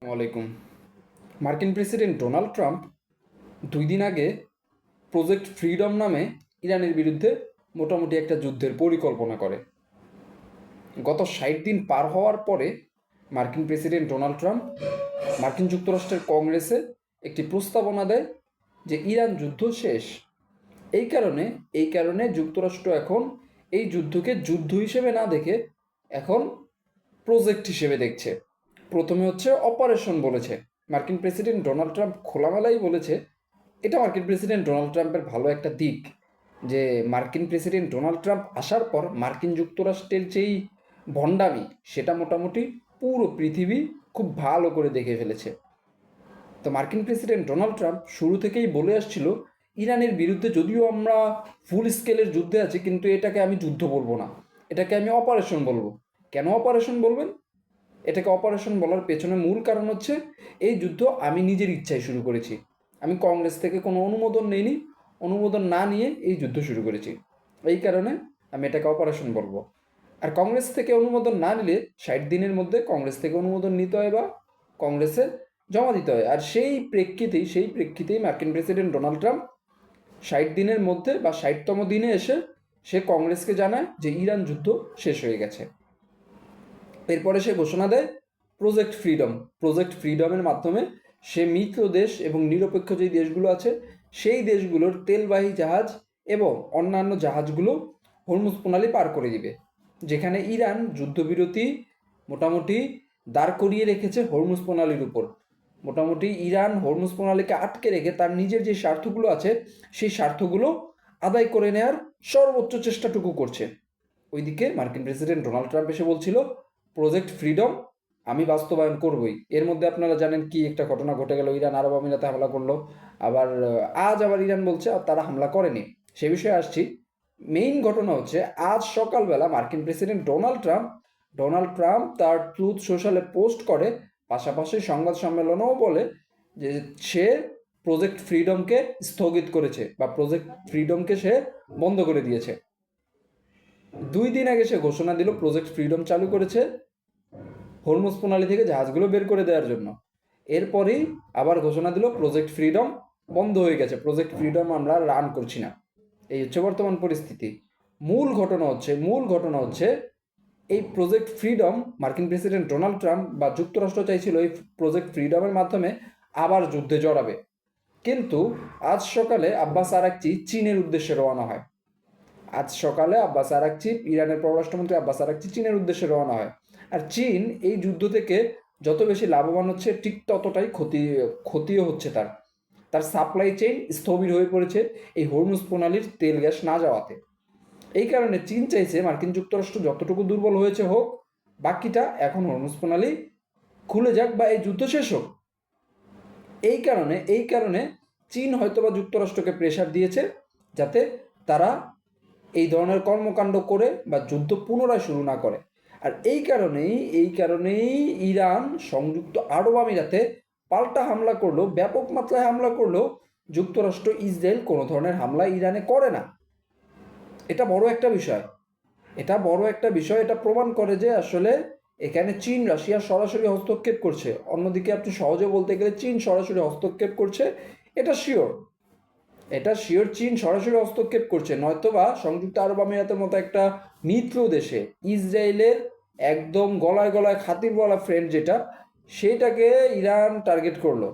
আসসালামাইকুম। মার্কিন president Donald Trump 2 দিন আগে প্রজেক্ট ফ্রিডম নামে ইরানের বিরুদ্ধে মোটামুটি একটা যুদ্ধের পরিকল্পনা করে। গত 60 দিন পার হওয়ার পরে মার্কিন প্রেসিডেন্ট ডোনাল্ড ট্রাম্প মার্কিন যুক্তরাষ্ট্রের কংগ্রেসে একটি প্রস্তাবনা দেয় যে ইরান যুদ্ধ শেষ। এই কারণে যুক্তরাষ্ট্র এখন এই যুদ্ধকে যুদ্ধ হিসেবে না দেখে এখন প্রজেক্ট হিসেবে দেখছে। প্রথমে হচ্ছে অপারেশন বলেছে। মার্কিন প্রেসিডেন্ট ডোনাল্ড ট্রাম্প খোলামেলাই বলেছে, এটা মার্কিন প্রেসিডেন্ট ডোনাল্ড ট্রাম্পের ভালো একটা দিক, যে মার্কিন প্রেসিডেন্ট ডোনাল্ড ট্রাম্প আসার পর মার্কিন যুক্তরাষ্ট্রের যেই ভণ্ডামি সেটা মোটামুটি পুরো পৃথিবী খুব ভালো করে দেখে ফেলেছে। তো মার্কিন প্রেসিডেন্ট ডোনাল্ড ট্রাম্প শুরু থেকেই বলে আসছিল, ইরানের বিরুদ্ধে যদিও আমরা ফুল স্কেলের যুদ্ধে আছি, কিন্তু এটাকে আমি যুদ্ধ বলবো না, এটাকে আমি অপারেশন বলবো। কেন অপারেশন বলবেন? এটাকে অপারেশন বলার পেছনে মূল কারণ হচ্ছে, এই যুদ্ধ আমি নিজের ইচ্ছায় শুরু করেছি। আমি কংগ্রেস থেকে কোনো অনুমোদন নেইনি, অনুমোদন না নিয়ে এই যুদ্ধ শুরু করেছি। এই কারণে আমি এটাকে অপারেশন বলবো। আর কংগ্রেস থেকে অনুমোদন না নিলে 60 দিনের মধ্যে কংগ্রেস থেকে অনুমোদন নিতে হয় বা কংগ্রেসে জমা দিতে হয়। আর সেই প্রেক্ষিতেই মার্কিন প্রেসিডেন্ট ডোনাল্ড ট্রাম্প 60 দিনের মধ্যে বা 60তম দিনে এসে সে কংগ্রেসকে জানায় যে ইরান যুদ্ধ শেষ হয়ে গেছে। এরপরে সে ঘোষণা দেয় প্রজেক্ট ফ্রিডমের মাধ্যমে সে মিত্র দেশ এবং নিরপেক্ষ যেই দেশগুলো আছে সেই দেশগুলোর তেলবাহী জাহাজ এবং অন্যান্য জাহাজগুলো হরমুজ প্রণালী পার করে দিবে। যেখানে ইরান যুদ্ধবিরতি মোটামুটি দাঁড় করিয়ে রেখেছে হরমুজ প্রণালীর উপর। মোটামুটি ইরান হরমুজ প্রণালীকে আটকে রেখে তার নিজের যে স্বার্থগুলো আছে সেই স্বার্থগুলো আদায় করে নেওয়ার সর্বোচ্চ চেষ্টাটুকু করছে। ওইদিকে মার্কিন প্রেসিডেন্ট ডোনাল্ড ট্রাম্প এসে বলছিল, প্রজেক্ট ফ্রিডম আমি বাস্তবায়ন করবই। এর মধ্যে আপনারা জানেন কি একটা ঘটনা ঘটে গেল, ইরান আরব আমিরাতে হামলা করলো। আবার ইরান বলছে তারা হামলা করেনি। সে বিষয়ে আসছি। মেইন ঘটনা হচ্ছে, আজ সকালবেলা মার্কিন প্রেসিডেন্ট ডোনাল্ড ট্রাম্প তার ট্রুথ সোশ্যালে পোস্ট করে, পাশাপাশি সংবাদ সম্মেলনেও বলে যে সে প্রজেক্ট ফ্রিডমকে স্থগিত করেছে বা প্রজেক্ট ফ্রিডমকে সে বন্ধ করে দিয়েছে। 2 দিন আগে সে ঘোষণা দিল প্রজেক্ট ফ্রিডম চালু করেছে হরমুজ প্রণালী থেকে জাহাজগুলো বের করে দেওয়ার জন্য। এরপরেই আবার ঘোষণা দিল প্রজেক্ট ফ্রিডম বন্ধ হয়ে গেছে, প্রজেক্ট ফ্রিডম আমরা রান করছি না। এই হচ্ছে বর্তমান পরিস্থিতি। মূল ঘটনা হচ্ছে এই প্রজেক্ট ফ্রিডম মার্কিন প্রেসিডেন্ট ডোনাল্ড ট্রাম্প বা যুক্তরাষ্ট্র চাইছিল এই প্রজেক্ট ফ্রিডমের মাধ্যমে আবার যুদ্ধে জড়াবে। কিন্তু আজ সকালে আব্বাস আরাকচি চীনের উদ্দেশ্যে রওনা হয়। ইরানের পররাষ্ট্রমন্ত্রী আব্বাস আরাকচি চীনের উদ্দেশ্যে রওনা হয়। আর চীন এই যুদ্ধ থেকে যত বেশি লাভবান হচ্ছে, ঠিক ততটাই ক্ষতিও হচ্ছে। তার সাপ্লাই চেইন স্থবির হয়ে পড়েছে এই হরমুজ প্রণালীর তেল গ্যাস না যাওয়াতে। এই কারণে চীন চাইছে মার্কিন যুক্তরাষ্ট্র যতটুকু দুর্বল হয়েছে হোক, বাকিটা এখন হরমুজ প্রণালী খুলে যাক বা এই যুদ্ধ শেষ হোক। এই কারণে চীন হয়তোবা যুক্তরাষ্ট্রকে প্রেশার দিয়েছে যাতে তারা এই ধরনের কর্মকাণ্ড করে বা যুদ্ধ পুনরায় শুরু না করে। আর এই কারণেই ইরান সংযুক্ত আরব আমিরাতে পাল্টা হামলা করলো, ব্যাপক মাত্রায় হামলা করলো। যুক্তরাষ্ট্র ইসরায়েল কোনো ধরনের হামলা ইরানে করে না। এটা বড় একটা বিষয়। এটা প্রমাণ করে যে আসলে এখানে চীন রাশিয়া সরাসরি হস্তক্ষেপ করছে। অন্যদিকে আপনি সহজে বলতে গেলে চীন সরাসরি হস্তক্ষেপ করছে, এটা শিওর চীন সরাসরি হস্তক্ষেপ করছে। নয়তোবা সংযুক্ত আরব আমিরাতের মতো একটা মিত্র দেশে ইসরায়েলের একদম গলায় গলায় খাতির বলা ফ্রেন্ড সেটাকে ইরান টার্গেট করলো,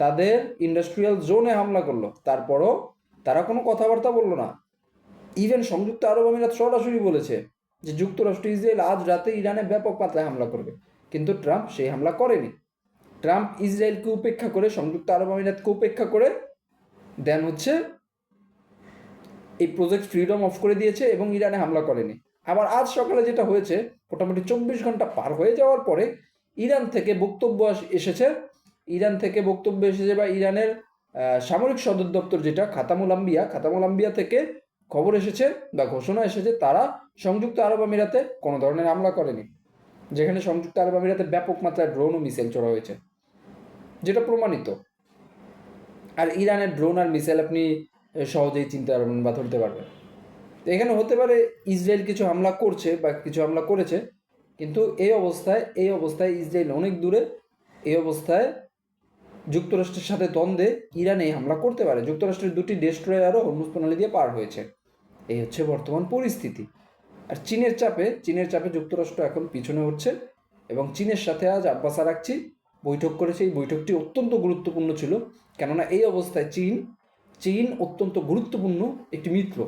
তাদের ইন্ডাস্ট্রিয়াল জোনে হামলা করলো, তারপরও তারা কোনো কথাবার্তা বললো না। ইভেন সংযুক্ত আরব আমিরাত সরাসরি বলেছে যে যুক্তরাষ্ট্র ইসরায়েল আজ রাতে ইরানে ব্যাপক মাত্রায় হামলা করবে, কিন্তু ট্রাম্প সেই হামলা করেনি। ট্রাম্প ইসরায়েলকে উপেক্ষা করে, সংযুক্ত আরব আমিরাতকে উপেক্ষা করে দেন হচ্ছে এই প্রজেক্ট ফ্রিডম অফ করে দিয়েছে এবং ইরানে হামলা করেনি। আবার আজ সকালে যেটা হয়েছে, মোটামুটি 24 ঘন্টা পার হয়ে যাওয়ার পরে ইরান থেকে বক্তব্য এসেছে বা ইরানের সামরিক সদর দপ্তর যেটা খাতামুল আম্বিয়া থেকে খবর এসেছে বা ঘোষণা এসেছে তারা সংযুক্ত আরব আমিরাতে কোনো ধরনের হামলা করেনি, যেখানে সংযুক্ত আরব আমিরাতে ব্যাপক মাত্রায় ড্রোন ও মিসাইল ছোড়া হয়েছে, যেটা প্রমাণিত। আর ইরানের ড্রোন আর মিসাইল আপনি সহজেই চিনতে পারবেন বা ধরতে পারবেন। তো এখানে হতে পারে ইসরায়েল কিছু হামলা করছে বা কিছু হামলা করেছে, কিন্তু এই অবস্থায় ইসরায়েল অনেক দূরে এই অবস্থায় যুক্তরাষ্ট্রের সাথে দ্বন্দ্বে ইরানে হামলা করতে পারে। যুক্তরাষ্ট্রের 2টি ডেস্ট্রয়ারও হরমুজ প্রণালী দিয়ে পার হয়েছে। এই হচ্ছে বর্তমান পরিস্থিতি। আর চীনের চাপে যুক্তরাষ্ট্র এখন পিছনে হচ্ছে এবং চীনের সাথে আজ আব্বাস আরাকচি বৈঠক করেছে। এই বৈঠকটি অত্যন্ত গুরুত্বপূর্ণ ছিল, কেননা এই অবস্থায় চীন অত্যন্ত গুরুত্বপূর্ণ একটি মিত্র,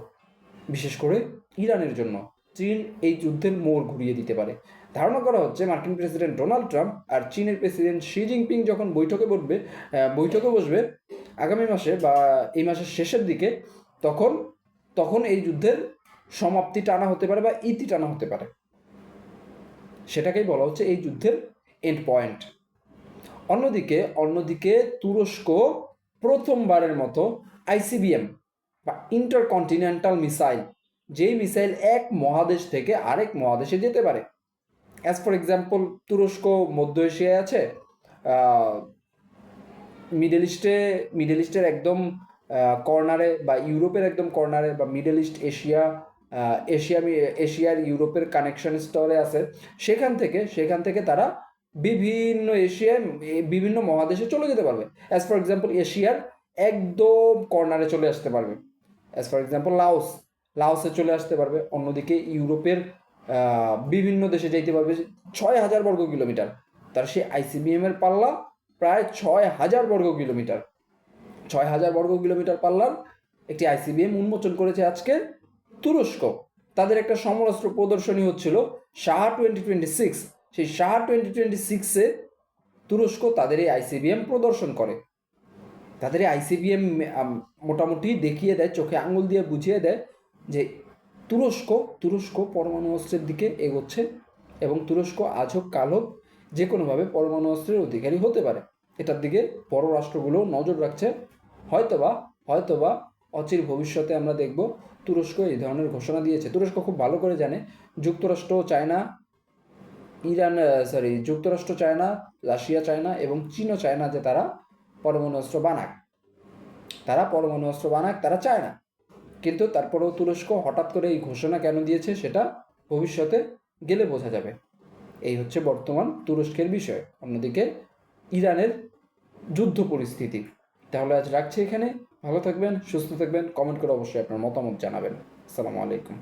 বিশেষ করে ইরানের জন্য। চীন এই যুদ্ধের মোড় ঘুরিয়ে দিতে পারে। ধারণা করা হচ্ছে মার্কিন প্রেসিডেন্ট ডোনাল্ড ট্রাম্প আর চীনের প্রেসিডেন্ট শি জিনপিং যখন বৈঠকে বসবে আগামী মাসে বা এই মাসের শেষের দিকে, তখন এই যুদ্ধের সমাপ্তি টানা হতে পারে বা ইতি টানা হতে পারে। সেটাকেই বলা হচ্ছে এই যুদ্ধের এন্ড পয়েন্ট। অন্যদিকে তুরস্ক প্রথমবারের মতো আইসিবিএম বা ইন্টারকন্টিনেন্টাল মিসাইল, যেই মিসাইল এক মহাদেশ থেকে আরেক মহাদেশে যেতে পারে। অ্যাজ ফর এক্সাম্পল, তুরস্ক মধ্য এশিয়ায় আছে, মিডল ইস্টের একদম কর্নারে বা ইউরোপের একদম কর্নারে, বা মিডল ইস্ট এশিয়ার ইউরোপের কানেকশন স্তরে আছে। সেখান থেকে তারা বিভিন্ন মহাদেশে চলে যেতে পারবে। অ্যাজ ফর এক্সাম্পল, এশিয়ার একদম কর্নারে চলে আসতে পারবে। অ্যাজ ফর এক্সাম্পল, লাওসে চলে আসতে পারবে। অন্যদিকে ইউরোপের বিভিন্ন দেশে যাইতে পারবে 6,000 বর্গ কিলোমিটার। তার সেই আইসিবিএম এর পাল্লা প্রায় 6,000 বর্গ কিলোমিটার। 6,000 বর্গ কিলোমিটার পাল্লার একটি আইসিবিএম উন্মোচন করেছে আজকে তুরস্ক। তাদের একটা সমরাস্ত্র প্রদর্শনী হচ্ছিল শাহ 2026। সেই শাহ 2026-এ তুরস্ক তাদের এই আইসিবিএম প্রদর্শন করে। তাদের এই আইসিবিএম মোটামুটি দেখিয়ে দেয়, চোখে আঙুল দিয়ে বুঝিয়ে দেয় যে তুরস্ক পরমাণু অস্ত্রের দিকে এগোচ্ছে এবং তুরস্ক আজ হোক কাল হোক যে কোনোভাবে পরমাণু অস্ত্রের অধিকারী হতে পারে। এটার দিকে বড় রাষ্ট্রগুলো নজর রাখছে। হয়তোবা অচির ভবিষ্যতে আমরা দেখব তুরস্ক এই ধরনের ঘোষণা দিয়েছে। তুরস্ক খুব ভালো করে জানে যুক্তরাষ্ট্র চায় না, রাশিয়া চায় না এবং চীনও চায় না যে তারা পরমাণু অস্ত্র বানাক। তারা চায় না। কিন্তু তারপরেও তুরস্ক হঠাৎ করে এই ঘোষণা কেন দিয়েছে সেটা ভবিষ্যতে গেলে বোঝা যাবে। এই হচ্ছে বর্তমান তুরস্কের বিষয়। অন্যদিকে ইরানের যুদ্ধ পরিস্থিতি। তাহলে আজ রাখছি এখানে। ভালো থাকবেন, সুস্থ থাকবেন। কমেন্ট করে অবশ্যই আপনার মতামত জানাবেন। আসসালামু আলাইকুম।